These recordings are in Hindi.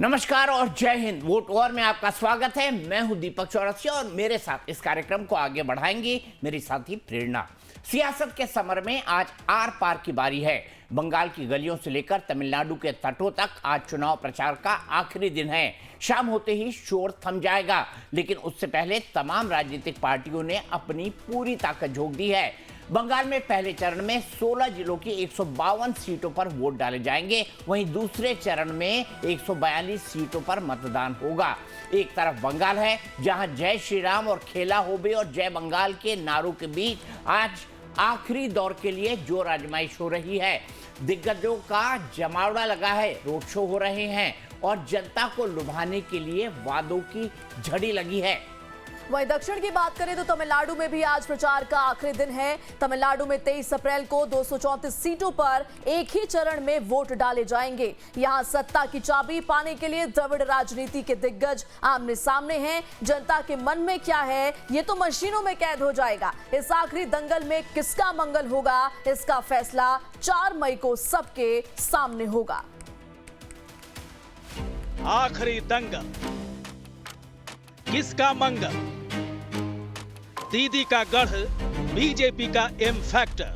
नमस्कार और जय हिंद। वोट वॉर में आपका स्वागत है। मैं हूं दीपक चौरसिया और मेरे साथ इस कार्यक्रम को आगे बढ़ाएंगी मेरी साथी प्रेरणा। सियासत के समर में आज आर पार की बारी है। बंगाल की गलियों से लेकर तमिलनाडु के तटों तक आज चुनाव प्रचार का आखिरी दिन है। शाम होते ही शोर थम जाएगा, लेकिन उससे पहले तमाम राजनीतिक पार्टियों ने अपनी पूरी ताकत झोंक दी है। बंगाल में पहले चरण में 16 जिलों की 152 सीटों पर वोट डाले जाएंगे, वहीं दूसरे चरण में 142 सीटों पर मतदान होगा। एक तरफ बंगाल है, जहां जय श्री राम और खेला होबे और जय बंगाल के नारों के बीच आज आखिरी दौर के लिए जोर आजमाइश हो रही है। दिग्गजों का जमावड़ा लगा है, रोड शो हो रहे हैं और जनता को लुभाने के लिए वादों की झड़ी लगी है। वहीं दक्षिण की बात करें तो तमिलनाडु में भी आज प्रचार का आखिरी दिन है। तमिलनाडु में 23 अप्रैल को 234 सीटों पर एक ही चरण में वोट डाले जाएंगे। यहां सत्ता की चाबी पाने के लिए द्रविड़ राजनीति के दिग्गज आमने सामने हैं। जनता के मन में क्या है, ये तो मशीनों में कैद हो जाएगा। इस आखिरी दंगल में किसका मंगल होगा, इसका फैसला 4 मई को सबके सामने होगा। आखिरी दंगल, किसका मंगल? दीदी का गढ़, बीजेपी का एम फैक्टर।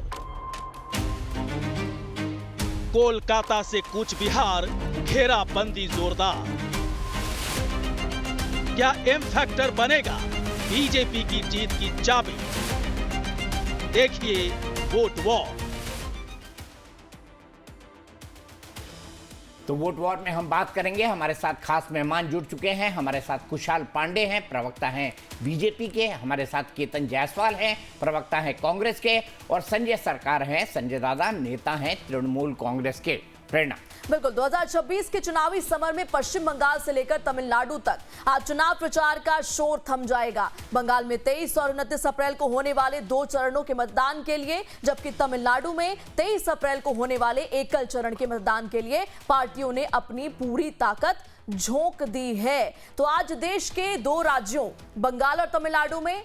कोलकाता से कूच बिहार, घेराबंदी जोरदार। क्या एम फैक्टर बनेगा बीजेपी की जीत की चाबी? देखिए वोट वॉर। तो वोट वॉर में हम बात करेंगे। हमारे साथ खास मेहमान जुड़ चुके हैं। हमारे साथ कुशाल पांडे हैं, प्रवक्ता हैं बीजेपी के। हमारे साथ केतन जायसवाल हैं, प्रवक्ता हैं कांग्रेस के। और संजय सरकार हैं, संजय दादा नेता हैं तृणमूल कांग्रेस के। प्रेरणा। बिल्कुल, 2026 के चुनावी समर में पश्चिम बंगाल से लेकर तमिलनाडु तक आज चुनाव प्रचार का शोर थम जाएगा। बंगाल में 23 और 29 अप्रैल को होने वाले 2 चरणों के मतदान के लिए, जबकि तमिलनाडु में 23 अप्रैल को होने वाले एकल चरण के मतदान के लिए पार्टियों ने अपनी पूरी ताकत झोंक दी है। तो आज देश के 2 राज्यों बंगाल और तमिलनाडु में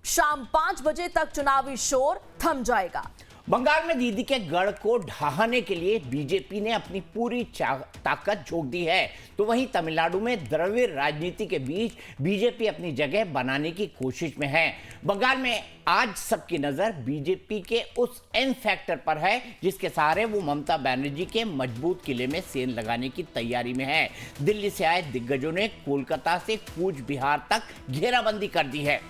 शाम 5 बजे तक चुनावी शोर थम जाएगा। बंगाल में दीदी के गढ़ को ढहाने के लिए बीजेपी ने अपनी पूरी ताकत झोंक दी है, तो वहीं तमिलनाडु में द्रविड़ राजनीति के बीच बीजेपी अपनी जगह बनाने की कोशिश में है। बंगाल में आज सबकी नजर बीजेपी के उस एम फैक्टर पर है, जिसके सहारे वो ममता बनर्जी के मजबूत किले में सेंध लगाने की तैयारी में है। दिल्ली से आए दिग्गजों ने कोलकाता से कूच बिहार तक घेराबंदी कर दी है।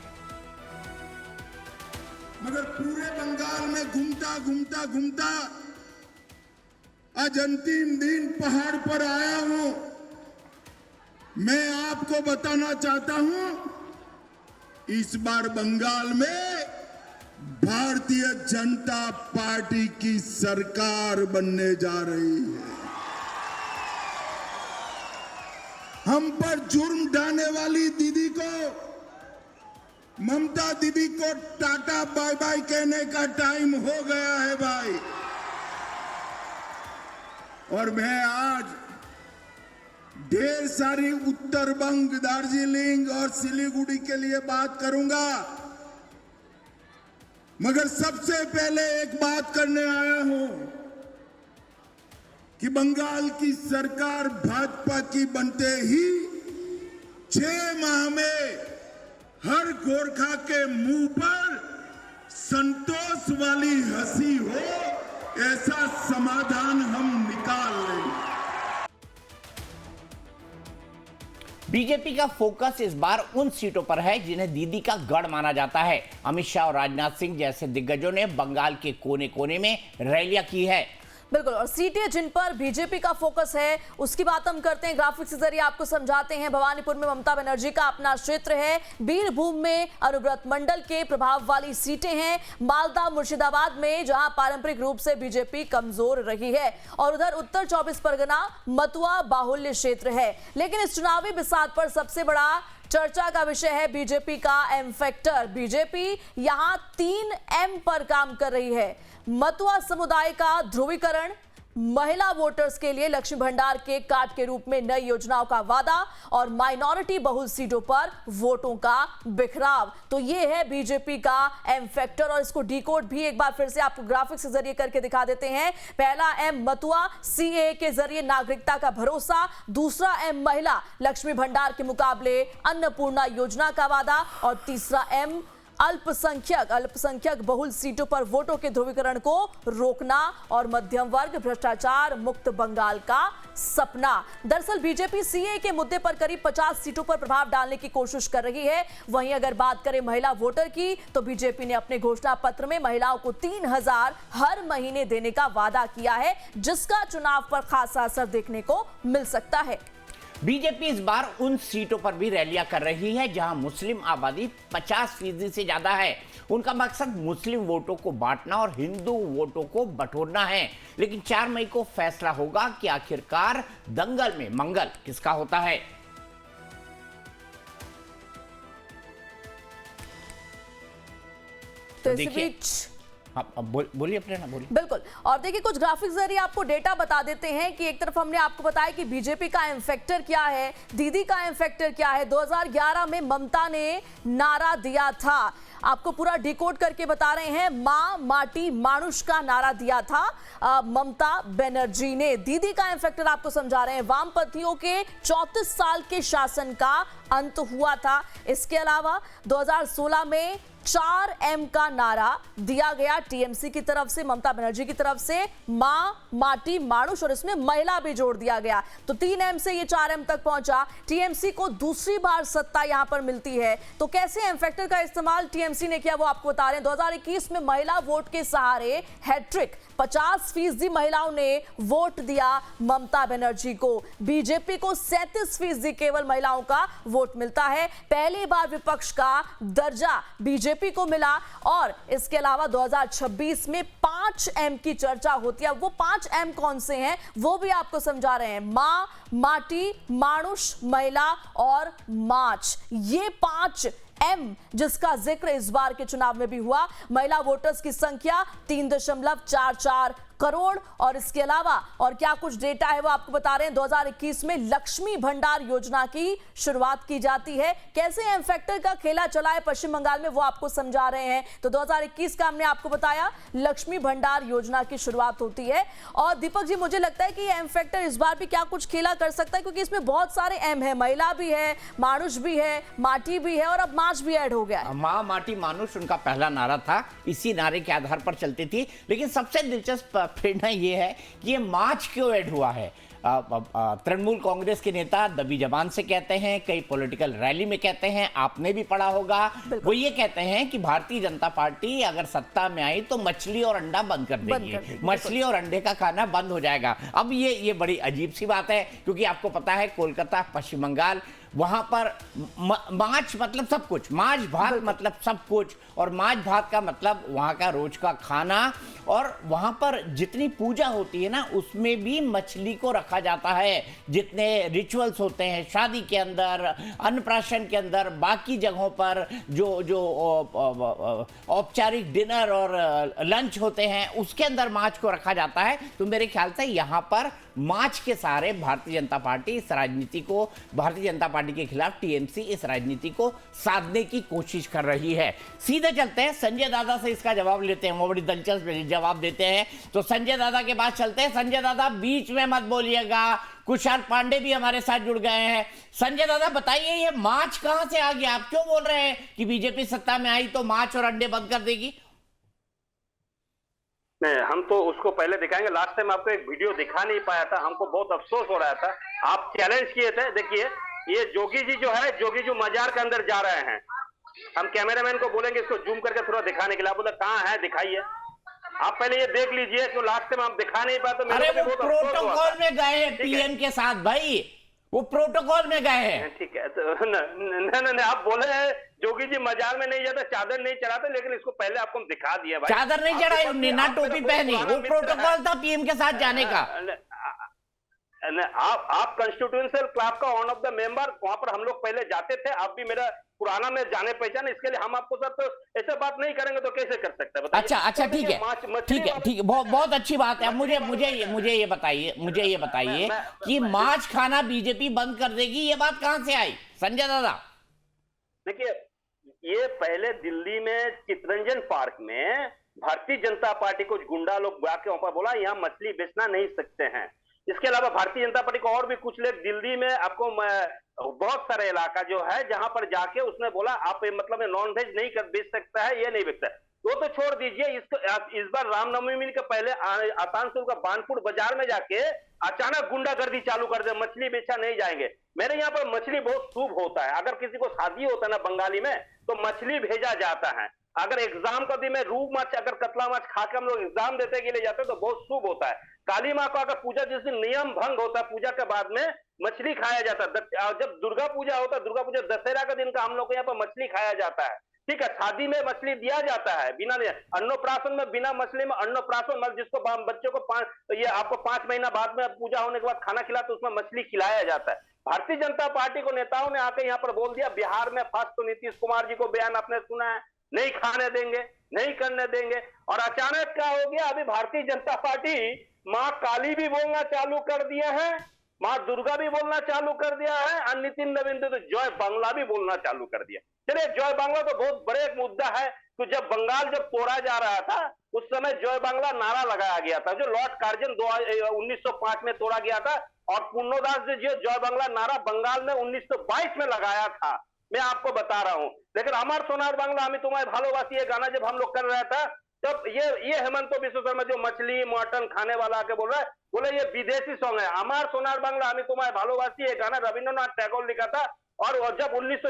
मगर पूरे बंगाल में घूमता आज अंतिम दिन पहाड़ पर आया हूं। मैं आपको बताना चाहता हूं, इस बार बंगाल में भारतीय जनता पार्टी की सरकार बनने जा रही है। हम पर जुर्म ढाने वाली दीदी को, ममता दीदी को टाटा बाय बाय कहने का टाइम हो गया है भाई। और मैं आज ढेर सारी उत्तर बंग, दार्जिलिंग और सिलीगुड़ी के लिए बात करूंगा, मगर सबसे पहले एक बात करने आया हूं कि बंगाल की सरकार भाजपा की बनते ही 6 माह में हर गोरखा के मुंह पर संतोष वाली हंसी हो, ऐसा समाधान हम निकाल लेंगे। बीजेपी का फोकस इस बार उन सीटों पर है जिन्हें दीदी का गढ़ माना जाता है। अमित शाह और राजनाथ सिंह जैसे दिग्गजों ने बंगाल के कोने कोने में रैलियां की है। बिल्कुल, और सीटें जिन पर बीजेपी का फोकस है उसकी बात हम करते हैं, ग्राफिक्स के जरिए आपको समझाते हैं। भवानीपुर में ममता बनर्जी का अपना क्षेत्र है। बीरभूम में अनुव्रत मंडल के प्रभाव वाली सीटें हैं। मालदा, मुर्शिदाबाद में जहां पारंपरिक रूप से बीजेपी कमजोर रही है, और उधर उत्तर 24 परगना मतुआ बाहुल्य क्षेत्र है। लेकिन इस चुनावी बिसात पर सबसे बड़ा चर्चा का विषय है बीजेपी का एम फैक्टर। बीजेपी यहां 3 एम पर काम कर रही है। मतुआ समुदाय का ध्रुवीकरण, महिला वोटर्स के लिए लक्ष्मी भंडार के कार्ड के रूप में नई योजनाओं का वादा और माइनॉरिटी बहुल सीटों पर वोटों का बिखराव। तो ये है बीजेपी का एम फैक्टर और इसको डीकोड भी एक बार फिर से आपको ग्राफिक्स के जरिए करके दिखा देते हैं। पहला एम मतुआ सीए के जरिए नागरिकता का भरोसा, दूसरा एम महिला लक्ष्मी भंडार के मुकाबले अन्नपूर्णा योजना का वादा और तीसरा एम अल्पसंख्यक बहुल सीटों पर वोटों के ध्रुवीकरण को रोकना और मध्यम वर्ग भ्रष्टाचार मुक्त बंगाल का सपना। दरअसल बीजेपी सीए के मुद्दे पर करीब 50 सीटों पर प्रभाव डालने की कोशिश कर रही है। वहीं अगर बात करें महिला वोटर की तो बीजेपी ने अपने घोषणा पत्र में महिलाओं को 3000 हर महीने देने का वादा किया है, जिसका चुनाव पर खासा असर देखने को मिल सकता है। बीजेपी इस बार उन सीटों पर भी रैलियां कर रही है जहां मुस्लिम आबादी 50% से ज्यादा है। उनका मकसद मुस्लिम वोटों को बांटना और हिंदू वोटों को बटोरना है। लेकिन 4 मई को फैसला होगा कि आखिरकार दंगल में मंगल किसका होता है। तो इस बीच बोलिए प्रेरणा, बोलिए। बिल्कुल, और देखिए कुछ ग्राफिक्स जरिए आपको डेटा बता देते हैं कि एक तरफ हमने आपको बताया कि बीजेपी का एम फैक्टर क्या है, दीदी का एम फैक्टर क्या है। 2011 में ममता ने नारा दिया था, आपको पूरा डिकोड करके बता रहे हैं। मां माटी मानुष का नारा दिया था ममता बनर्जी ने। दीदी का एम फैक्टर आपको समझा रहे हैं, वामपंथियों के 34 साल के शासन का अंत हुआ था। इसके अलावा 2016 में 4M का नारा दिया गया टीएमसी की तरफ से, ममता बनर्जी की तरफ से, मां माटी मानुष, और इसमें महिला भी जोड़ दिया गया। तो 3M से ये 4M तक पहुंचा। टीएमसी को दूसरी बार सत्ता यहां पर मिलती है। तो कैसे एम फैक्टर का इस्तेमाल टीएमसी ने किया वो आपको बता रहे हैं। 2021 में महिला वोट के सहारे हैट्रिक, 50% महिलाओं ने वोट दिया ममता बनर्जी को। बीजेपी को 37% केवल महिलाओं का वोट मिलता है। पहली बार विपक्ष का दर्जा बीजेपी को मिला। और इसके अलावा 2026 में 5M की चर्चा होती है। वो 5M कौन से हैं वो भी आपको समझा रहे हैं। मां, माटी, मानुष, महिला और माच, ये 5M जिसका जिक्र इस बार के चुनाव में भी हुआ। महिला वोटर्स की संख्या 3.44 करोड़। और इसके अलावा और क्या कुछ डेटा है वो आपको बता रहे हैं। 2021 में लक्ष्मी भंडार योजना की शुरुआत की जाती है। कैसे एम फैक्टर का खेला चला है पश्चिम बंगाल में वो आपको समझा रहे हैं। तो 2021 का हमने आपको बताया, लक्ष्मी भंडार योजना की शुरुआत होती है। और दीपक जी, मुझे लगता है कि एम फैक्टर इस बार भी क्या कुछ खेला कर सकता है, क्योंकि इसमें बहुत सारे एम है, महिला भी है, मानुष भी है, माटी भी है और अब माच भी ऐड हो गया है। मां माटी मानुष उनका पहला नारा था, इसी नारे के आधार पर चलती थी। लेकिन सबसे दिलचस्प प्रेरणा ये है कि ये मार्च क्यों ऐड हुआ है। तृणमूल कांग्रेस के नेता दबी जबान से कहते हैं, कई पॉलिटिकल रैली में कहते हैं, आपने भी पढ़ा होगा, वो ये कहते हैं कि भारतीय जनता पार्टी अगर सत्ता में आई तो मछली और अंडा बंद कर देगी, मछली और अंडे का खाना बंद हो जाएगा। अब ये बड़ी अजीब सी बात है, क्योंकि आपको पता है कोलकाता, पश्चिम बंगाल, वहां पर माछ मतलब सब कुछ, माछ भात मतलब सब कुछ, और माछ भात का मतलब वहां का रोज का खाना। और वहां पर जितनी पूजा होती है ना, उसमें भी मछली को रखा जाता है। जितने रिचुअल्स होते हैं शादी के अंदर, अन्नप्राशन के अंदर, बाकी जगहों पर जो औपचारिक डिनर और लंच होते हैं, उसके अंदर माछ को रखा जाता है। तो मेरे ख्याल से यहाँ पर माछ के सहारे भारतीय जनता पार्टी इस राजनीति को, भारतीय जनता पार्टी के खिलाफ टीएमसी इस राजनीति को साधने की कोशिश कर रही है। सीधे चलते हैं, संजय दादा से इसका जवाब लेते हैं, वो बड़ी दिलचस्प जवाब देते हैं। तो संजय दादा के पास चलते हैं। संजय दादा, बीच में मत बोलिएगा, कुशाल पांडे भी हमारे साथ जुड़ गए हैं। संजय दादा बताइए, ये माछ कहां से आ गया? आप क्यों बोल रहे हैं कि बीजेपी सत्ता में आई तो माछ और अंडे बंद कर देगी? नहीं, हम तो उसको पहले दिखाएंगे। लास्ट टाइम आपको एक वीडियो दिखा नहीं पाया था, हमको बहुत अफसोस हो रहा था। आप चैलेंज किए थे। देखिए, ये जोगी जी जो है, जोगी जी मजार के अंदर जा रहे हैं। हम कैमरामैन को बोलेंगे इसको जूम करके थोड़ा दिखाने के लिए। आप बोला कहाँ है, दिखाइए। आप पहले ये देख लीजिए, तो लास्ट टाइम आप दिखा नहीं पाए तो मेरे को बहुत प्रोटोकॉल में गए हैं पीएम के साथ भाई, वो प्रोटोकॉल में गए हैं। ठीक है, तो नहीं, आप बोले हैं जोगी जी मजार में नहीं जाता, चादर नहीं चढ़ाते, लेकिन इसको पहले आपको हम दिखा दिया भाई। चादर नहीं चढ़ाई उन्होंने, ना टोपी पहनी, वो प्रोटोकॉल था पीएम के साथ जाने का। आप कॉन्स्टिट्यूएंशियल क्लब का वन ऑफ द मेंबर, वहां पर हम लोग पहले जाते थे। आप भी मेरा पुराना में जाने पहचाने, इसके लिए हम आपको सर तो ऐसे बात नहीं करेंगे तो कैसे कर सकते हैं बताइए। अच्छा तो ठीक देखिए, है ठीक है बहुत अच्छी बात है। मुझे ये बताइए कि मांस खाना बीजेपी बंद कर देगी, ये बात कहां से आई संजय दादा? देखिए, ये पहले दिल्ली में चितरंजन पार्क में भारतीय जनता पार्टी को गुंडा लोग आके वहां पर बोला यहाँ मछली बेचना नहीं सकते हैं। इसके अलावा भारतीय जनता पार्टी को और भी कुछ लोग दिल्ली में आपको बहुत सारे इलाका जो है जहां पर जाके उसने बोला आप मतलब नॉन वेज नहीं कर बेच सकता है, ये नहीं बेचता है। वो तो छोड़ दीजिए, इसको इस बार रामनवमी के पहले आसानसोल का बानपुर बाजार में जाके अचानक गुंडागर्दी चालू कर दे, मछली बेचा नहीं जाएंगे। मेरे यहाँ पर मछली बहुत शुभ होता है, अगर किसी को शादी होता है ना बंगाली में तो मछली भेजा जाता है। अगर एग्जाम का दिन में रूह माछ अगर कतला माछ खा के हम लोग एग्जाम देते के लिए जाते हैं तो बहुत शुभ होता है। काली माँ का अगर पूजा जिस दिन नियम भंग होता है पूजा के बाद में मछली खाया जाता है। जब दुर्गा पूजा होता है, दुर्गा पूजा दशहरा का दिन का हम लोग को यहाँ पर मछली खाया जाता है। ठीक है, शादी में मछली दिया जाता है बिना अन्नप्राशन में, बिना मछली में अन्नप्राशन मतलब जिसको बच्चों को ये आपको 5 महीना बाद में पूजा होने के बाद खाना खिला तो उसमें मछली खिलाया जाता है। भारतीय जनता पार्टी को नेताओं ने आके यहाँ पर बोल दिया, बिहार में फर्स्ट तो नीतीश कुमार जी को बयान आपने सुना है, नहीं खाने देंगे, नहीं करने देंगे, और अचानक क्या हो गया, अभी भारतीय जनता पार्टी माँ काली भी बोलना चालू कर दिया है, माँ दुर्गा भी बोलना चालू कर दिया है, और नितिन नवीन तो जय बांग्ला भी बोलना चालू कर दिया। चलिए, जय बांग्ला तो बहुत बड़े एक मुद्दा है। तो जब बंगाल जब तोड़ा जा रहा था उस समय जय बांग्ला नारा लगाया गया था, जो लॉर्ड कार्जन 1905 में तोड़ा गया था, और पुन्नोदास जी जो जय बांग्ला नारा बंगाल में 1922 में लगाया था, मैं आपको बता रहा हूं। लेकिन अमर सोनार बांग्ला हमें तुम्हारे भालोबासी ये गाना जब हम लोग कर रहा था तब ये हेमंत विश्व शर्मा जो मछली मटन खाने वाला आके बोल रहा है, बोले ये विदेशी सॉन्ग है। अमर सोनार बांग्ला हमें तुम्हारे भालोबासी ये गाना रविंद्रनाथ टैगोर लिखा था, और जब 1900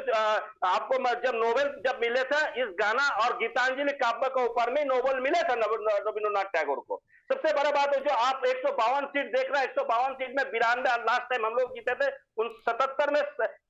आपको जब नोबेल जब मिले थे इस गाना और गीतांजलि काव्य के ऊपर में नोबेल मिले थे रविंद्रनाथ टैगोर को। सबसे बड़ा बात है जो आप 152 सीट देख रहे हैं, 152 सीट में 92 लास्ट टाइम हम लोग जीते थे, उन 77 में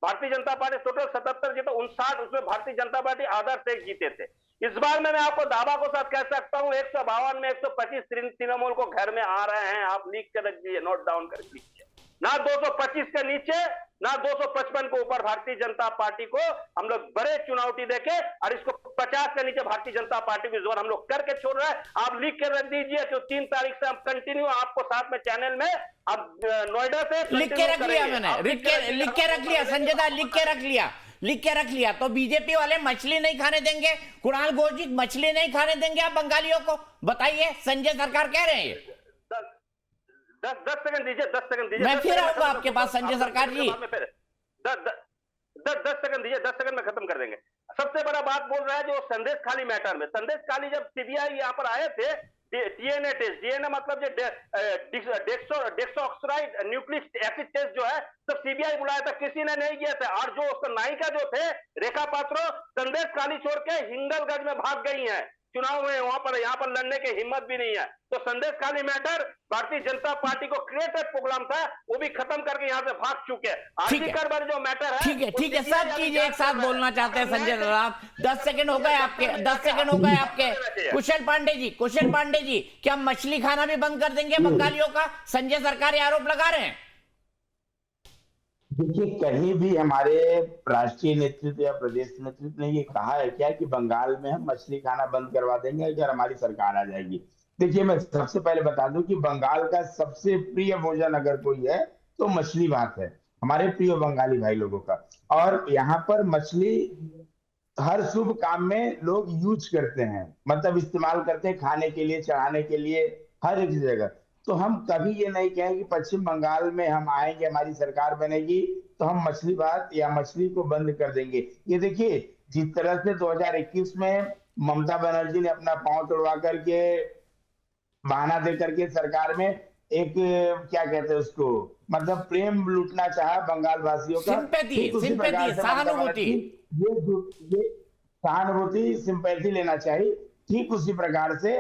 भारतीय जनता पार्टी टोटल 77 जीते, 59 उसमें भारतीय जनता पार्टी आदर्श से जीते थे। इस बार में मैं आपको दावा को साथ कह सकता हूं 152 में 125 तृणमूल को घर में आ रहे हैं। आप लिख के रख दीजिए, नोट डाउन कर लीजिए, ना 225 के नीचे ना 255 के ऊपर भारतीय जनता पार्टी को हम लोग बड़े चुनौती देके, और इसको 50 के नीचे भारतीय जनता पार्टी को इस बार हम लोग करके छोड़ रहे हैं। आप लिख के रख दीजिए कि 3 तारीख से हम कंटिन्यू आपको साथ में चैनल में अब नोएडा से लिख के रख लिया मैंने, लिख के रख लिया संजय दा, लिख के रख लिया। तो बीजेपी वाले मछली नहीं खाने देंगे, कुणाल घोष जी मछली नहीं खाने देंगे आप बंगालियों को, बताइए। संजय सरकार कह रहे हैं 10 सेकंड दीजिए, 10 सेकंड दीजिए, मैं फिर आऊंगा आपके पास संजय सरकार जी। 10 सेकंड दीजिए, 10 सेकंड में खत्म कर देंगे। सबसे बड़ा बात बोल रहा है जो संदेश खाली मैटर में, संदेश खाली जब सीबीआई यहाँ पर आए थे डीएनए टेस्ट, डीएनए मतलब जो डेक्सोऑक्साइड न्यूक्लिक एसिड टेस्ट जो है सब सीबीआई बुलाया था, किसी ने नहीं किया था। और जो उसका नायिका जो थे रेखा पात्रो संदेश खाली छोड़ के हिंगलगंज में भाग गई हैं, चुनाव में वहां पर यहाँ पर लड़ने की हिम्मत भी नहीं है। तो संदेश खाली मैटर भारतीय जनता पार्टी को क्रिएटेड प्रोग्राम था, वो भी खत्म करके यहाँ से भाग चुके हैं। आर्टिकल पर जो मैटर है ठीक है सब चीजें एक साथ बोलना चाहते हैं संजय साहब। 10 सेकंड हो गए आपके, 10 सेकंड हो गए आपके। कुशल पांडे जी क्या मछली खाना भी बंद कर देंगे बंगालियों का? संजय सरकार ये आरोप लगा रहे हैं। देखिए, कहीं भी हमारे राष्ट्रीय नेतृत्व या प्रदेश नेतृत्व ने ये कहा है क्या कि बंगाल में हम मछली खाना बंद करवा देंगे अगर हमारी सरकार आ जाएगी? देखिए, मैं सबसे पहले बता दूं कि बंगाल का सबसे प्रिय भोजन अगर कोई है तो मछली भात है, हमारे प्रिय बंगाली भाई लोगों का। और यहाँ पर मछली हर शुभ काम में लोग यूज करते हैं, मतलब इस्तेमाल करते हैं, खाने के लिए, चढ़ाने के लिए, हर एक जगह। तो हम कभी ये नहीं कहें कि पश्चिम बंगाल में हम आएंगे, हमारी सरकार बनेगी तो हम मछली भात या मछली को बंद कर देंगे। ये देखिए, जिस तरह से 2021 में ममता बनर्जी ने अपना पांव तोड़वा करके बहाना दे करके सरकार में एक क्या कहते हैं उसको, मतलब प्रेम लूटना चाहा बंगाल वासियों का, सहानुभूति सिंपैथी लेना चाहिए। ठीक उसी प्रकार से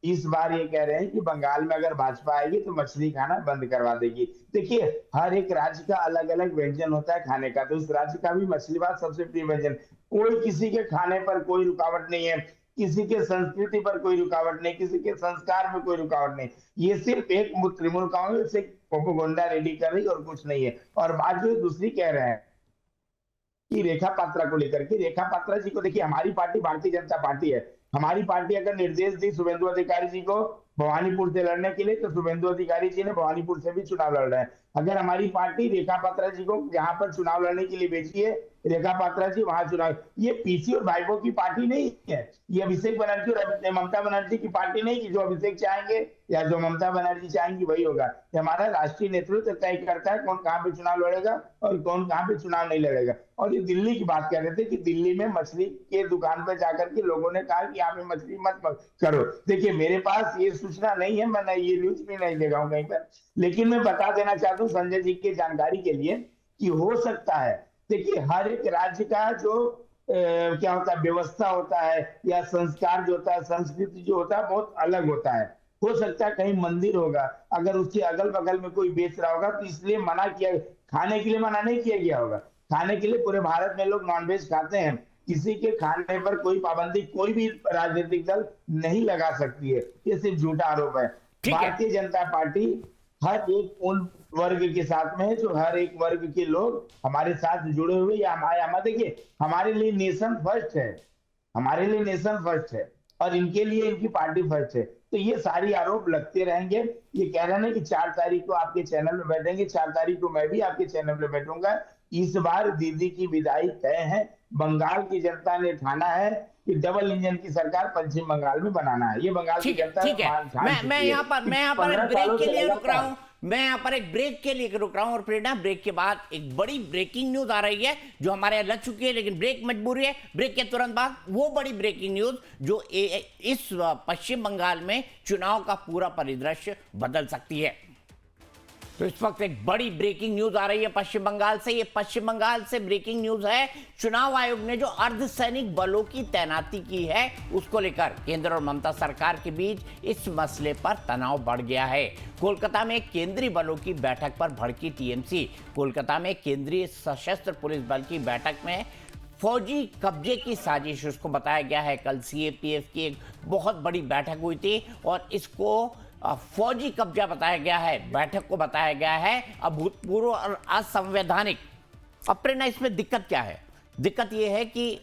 इस बार ये कह रहे हैं कि बंगाल में अगर भाजपा आएगी तो मछली खाना बंद करवा देगी। देखिए, हर एक राज्य का अलग अलग व्यंजन होता है खाने का, तो इस राज्य का भी मछली भात सबसे प्रिय व्यंजन। कोई किसी के खाने पर कोई रुकावट नहीं है, किसी के संस्कृति पर कोई रुकावट नहीं, किसी के संस्कार में कोई रुकावट नहीं। ये सिर्फ एक तृणमूल कांग्रेस एक प्रोपेगेंडा रेडी कर रही और कुछ नहीं है। और बात जो दूसरी कह रहे हैं कि रेखा पात्रा को लेकर के, रेखा पात्रा जी को देखिए, हमारी पार्टी भारतीय जनता पार्टी है, हमारी पार्टी अगर निर्देश दी शुभेंदु अधिकारी जी को भवानीपुर से लड़ने के लिए, तो शुभेंदु अधिकारी जी ने भवानीपुर से भी चुनाव लड़ रहे हैं। अगर हमारी पार्टी रेखा पात्रा जी को जहां पर चुनाव लड़ने के लिए भेजी है, रेखा पात्रा जी वहां चुनाव, ये पीसी और भाइपों की पार्टी नहीं है, ये अभिषेक बनर्जी और ममता बनर्जी की पार्टी नहीं कि जो अभिषेक चाहेंगे या जो ममता बनर्जी चाहेंगी वही होगा। ये हमारा राष्ट्रीय नेतृत्व तय करता है कौन कहां पे चुनाव लड़ेगा और कौन कहां पे चुनाव नहीं लड़ेगा। और ये दिल्ली की बात कर रहे थे कि दिल्ली में मछली के दुकान पर जाकर के लोगों ने कहा कि यहाँ पे मछली मत करो। देखिए मेरे पास ये सूचना नहीं है, मैंने ये न्यूज भी नहीं देखा हूं कहीं पर, लेकिन मैं बता देना चाहता हूँ संजय जी की जानकारी के लिए कि हो सकता है, देखिए हर एक राज्य का जो क्या होता है, व्यवस्था होता है या संस्कार जो होता है, संस्कृति जो होता है, बहुत अलग होता है। हो सकता है कहीं मंदिर होगा, अगर उसके अगल बगल में कोई बेच रहा होगा तो इसलिए मना किया, खाने के लिए मना नहीं किया गया होगा। खाने के लिए पूरे भारत में लोग नॉनवेज खाते हैं, किसी के खाने पर कोई पाबंदी कोई भी राजनीतिक दल नहीं लगा सकती है, ये सिर्फ झूठा आरोप है। भारतीय जनता पार्टी हर एक उन वर्ग के साथ में है जो हर एक वर्ग के लोग हमारे साथ जुड़े हुए, या हमारे देखिए हमारे लिए नेशन फर्स्ट है, हमारे लिए नेशन फर्स्ट है और इनके लिए इनकी पार्टी फर्स्ट है। तो ये सारी आरोप लगते रहेंगे। ये कह रहे हैं कि 4 तारीख को आपके चैनल में बैठेंगे, 4 तारीख को मैं भी आपके चैनल में बैठूंगा। इस बार दीदी की विदाई तय है। बंगाल की जनता ने ठाना है कि डबल इंजन की सरकार पश्चिम बंगाल में बनाना है। ये बंगाल की जनता ठीक है, मैं यहाँ पर एक ब्रेक के लिए रुक रहा हूँ, और प्रेरणा ब्रेक के बाद एक बड़ी ब्रेकिंग न्यूज आ रही है जो हमारे यहाँ लग चुकी है, लेकिन ब्रेक मजबूरी है। ब्रेक के तुरंत बाद वो बड़ी ब्रेकिंग न्यूज जो इस पश्चिम बंगाल में चुनाव का पूरा परिदृश्य बदल सकती है। तो इस वक्त एक बड़ी ब्रेकिंग न्यूज आ रही है पश्चिम बंगाल से। ये पश्चिम बंगाल से ब्रेकिंग न्यूज है, चुनाव आयोग ने जो अर्धसैनिक बलों की तैनाती की है उसको लेकर केंद्र और ममता सरकार के बीच इस मसले पर तनाव बढ़ गया है। कोलकाता में केंद्रीय बलों की बैठक पर भड़की टीएमसी। कोलकाता में केंद्रीय सशस्त्र पुलिस बल की बैठक में फौजी कब्जे की साजिश उसको बताया गया है। कल सीएपीएफ की एक बहुत बड़ी बैठक हुई थी और इसको फौजी कब्जा बताया गया है, बैठक को बताया गया है अभूतपूर्व और असंवैधानिक। अब प्रेरणा इसमें दिक्कत क्या है? दिक्कत यह है कि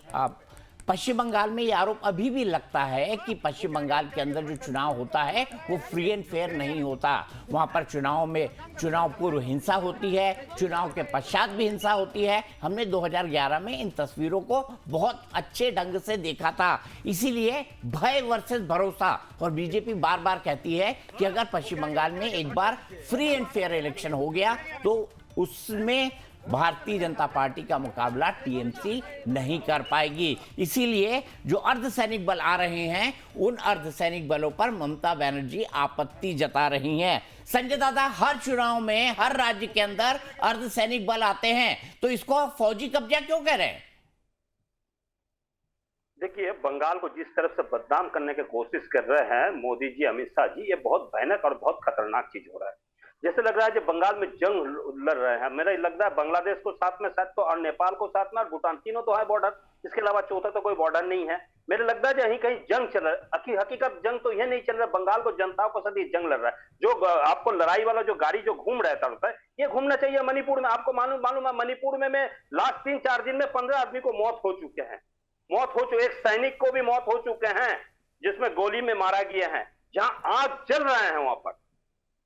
पश्चिम बंगाल में ये आरोप अभी भी लगता है कि पश्चिम बंगाल के अंदर जो चुनाव होता है वो फ्री एंड फेयर नहीं होता। वहाँ पर चुनाव पूर्व हिंसा होती है, चुनाव के पश्चात भी हिंसा होती है। हमने 2011 में इन तस्वीरों को बहुत अच्छे ढंग से देखा था। इसीलिए भय वर्सेस भरोसा, और बीजेपी बार बार कहती है कि अगर पश्चिम बंगाल में एक बार फ्री एंड फेयर इलेक्शन हो गया तो उसमें भारतीय जनता पार्टी का मुकाबला टीएमसी नहीं कर पाएगी। इसीलिए जो अर्धसैनिक बल आ रहे हैं उन अर्धसैनिक बलों पर ममता बनर्जी आपत्ति जता रही हैं। संजय दादा, हर चुनाव में हर राज्य के अंदर अर्धसैनिक बल आते हैं, तो इसको फौजी कब्जा क्यों कह रहे हैं? देखिए, बंगाल को जिस तरफ से बदनाम करने की कोशिश कर रहे हैं मोदी जी, अमित शाह जी, ये बहुत भयानक और बहुत खतरनाक चीज हो रहा है। जैसे लग रहा है जो बंगाल में जंग लड़ रहे हैं। मेरा लग रहा है बांग्लादेश को साथ में, साथ तो, और नेपाल को साथ में, और भूटान, तीनों तो है बॉर्डर, इसके अलावा चौथा तो कोई बॉर्डर नहीं है। मेरे लगता है यहीं कहीं जंग चल रहा है। हकीकत जंग तो यह नहीं चल रहा, बंगाल को जनताओं को साथ जंग लड़ रहा है। जो आपको लड़ाई वाला जो गाड़ी जो घूम रहता है, ये घूमना चाहिए मणिपुर में। आपको मालूम है मणिपुर में लास्ट 3-4 दिन में 15 आदमी को मौत हो चुके हैं, एक सैनिक को भी मौत हो चुके हैं जिसमें गोली में मारा गया है। जहां आग जल रहे हैं वहां पर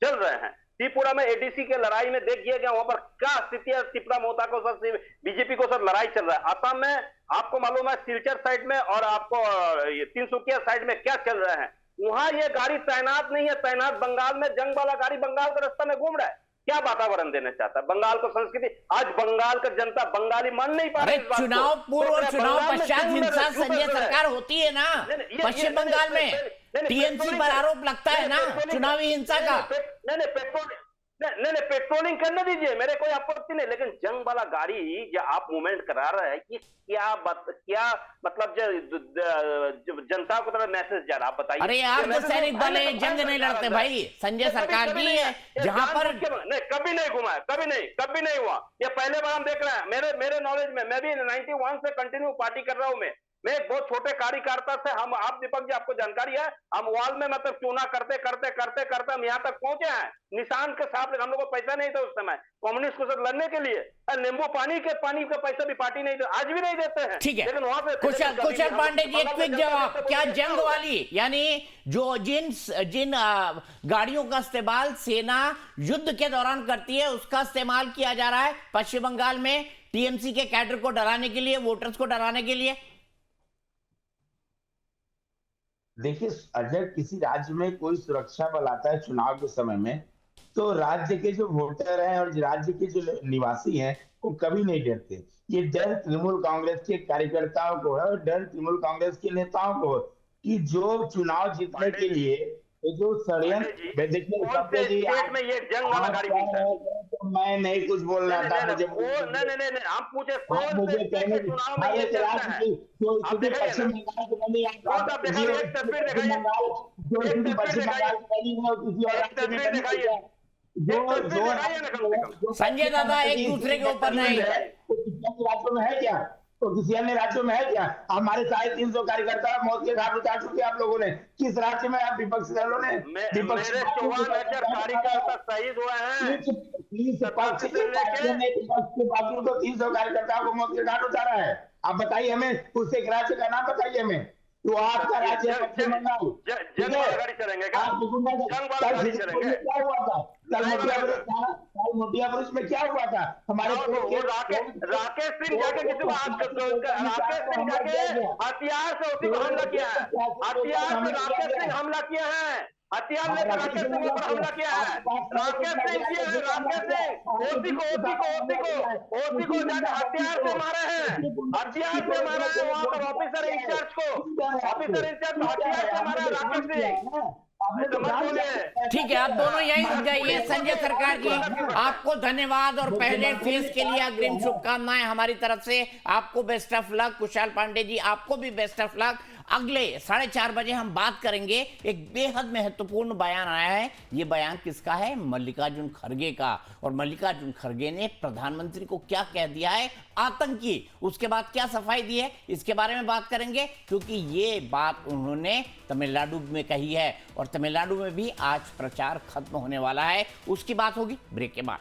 चल रहे हैं। त्रिपुरा में एडीसी के लड़ाई में देख गया गया वहां पर क्या स्थिति है। त्रिपुरा मोता को सर बीजेपी को सर लड़ाई चल रहा है। असम में आपको मालूम है सिलचर साइड में और आपको तिनसुकिया साइड में क्या चल रहा है। वहां ये गाड़ी तैनात नहीं है, तैनात बंगाल में जंग वाला गाड़ी बंगाल के रास्ते में घूम रहा है। क्या वातावरण देना चाहता है बंगाल को? संस्कृति आज बंगाल का जनता बंगाली मान नहीं पा रही। चुनाव पूर्व और चुनाव पश्चात हिंसा संजय सरकार होती है ना पश्चिम बंगाल में, टीएमसी पर आरोप लगता है ना चुनावी हिंसा का। नहीं, पेट्रोलिंग करने दीजिए, मेरे कोई आपत्ति नहीं, लेकिन जंग वाला गाड़ी जो आप मूवमेंट करा रहे हैं कि क्या मतलब जो जनता को तरह मैसेज जा रहा, आप बताइए। अरे यार तो सैनिक बल जंग नहीं लड़ते भाई, संजय सरकार की है जहां पर नहीं, कभी नहीं घुमा है, कभी नहीं हुआ। ये पहले बार हम देख रहे हैं। मेरे नॉलेज में, मैं भी 91 से कंटिन्यू पार्टी कर रहा हूं। मैं एक बहुत छोटे कार्यकर्ता से हम आप दीपक जी आपको जानकारी है, हम वॉल में मतलब चुना करते करते करते करते हम यहाँ तक पहुंचे हैं। निशान के साथ हम लोग को पैसा नहीं था उस समय कम्युनिस्ट को साथ लड़ने के लिए, नींबू पानी का पैसा भी पार्टी नहीं था, आज भी नहीं देते हैं। ठीक है, लेकिन वहां पे कुशल पांडे जी एक क्विक जवाब, क्या जंग वाली यानी जो जिन गाड़ियों का इस्तेमाल सेना युद्ध के दौरान करती है उसका इस्तेमाल किया जा रहा है पश्चिम बंगाल में टीएमसी के कैडर को डराने के लिए, वोटर्स को डराने के लिए? देखिए, अगर किसी राज्य में कोई सुरक्षा बल आता है चुनाव के समय में, तो राज्य के जो वोटर हैं और राज्य के जो निवासी हैं वो कभी नहीं डरते। ये डर तृणमूल कांग्रेस के कार्यकर्ताओं को है और डर तृणमूल कांग्रेस के नेताओं को है कि जो चुनाव जीतने के लिए जो षड्यंत्र, देखिए में ये जंग वाला गाड़ी पूछा है, तो मैं नहीं कुछ बोल रहा था, मुझे नहीं हम पूछे मुझे कहने चुनाव में ये चलता है। आप पश्चिम बंगाल को नहीं आप दिखाइए, एक तस्वीर दिखाइए, संजय दादा एक दूसरे के ऊपर नहीं है, राज्यों में है क्या? तो किसी अन्य राज्यों में है क्या? हमारे 350 कार्यकर्ता मौत के घाट उतार चुके आप लोगों ने। किस राज्य में आप विपक्षी दलों ने? मेरे 54 कार्यकर्ता शहीद हुए हैं। विपक्ष के पार्टियों को 300 कार्यकर्ताओं को मौत के घाट उतारा है। आप बताइए हमें, उस एक राज्य का नाम बताइए हमें। तो आपका राज्य पश्चिम बंगाल, जंग वाला गाड़ी चलेंगे क्या? जंग वाला गाड़ी चलेंगे? क्या हुआ था कल मोतियापुर में? क्या हुआ था हमारे राकेश सिंह जाके किसी को राकेश सिंह जाके हथियार से उसी को हमला किया है, हथियार से राकेश सिंह हमला किया है, हथियार लेकर राकेश सिंह पर हमला किया है, राकेश सिंह किया है, राकेश सिंह ओसी को जाकर हथियार से मारे हैं, हथियार से मारा है। वहां पर ऑफिसर इंचार्ज को हथियार से मारा राकेश सिंह। ठीक है, आप दोनों यहीं रुक जाइए। संजय सरकार जी, आपको धन्यवाद और पहले फेज के लिए अग्रिम शुभकामनाएं हमारी तरफ से। आपको best of luck. Kushal Pandey ji, आपको भी बेस्ट ऑफ लक। अगले 4:30 बजे हम बात करेंगे। एक बेहद महत्वपूर्ण बयान आया है। ये बयान किसका है? मल्लिकार्जुन खड़गे का। और मल्लिकार्जुन खड़गे ने प्रधानमंत्री को क्या कह दिया है? आतंकी। उसके बाद क्या सफाई दी है, इसके बारे में बात करेंगे, क्योंकि ये बात उन्होंने तमिलनाडु में कही है और तमिलनाडु में भी आज प्रचार खत्म होने वाला है। उसकी बात होगी ब्रेक के बाद।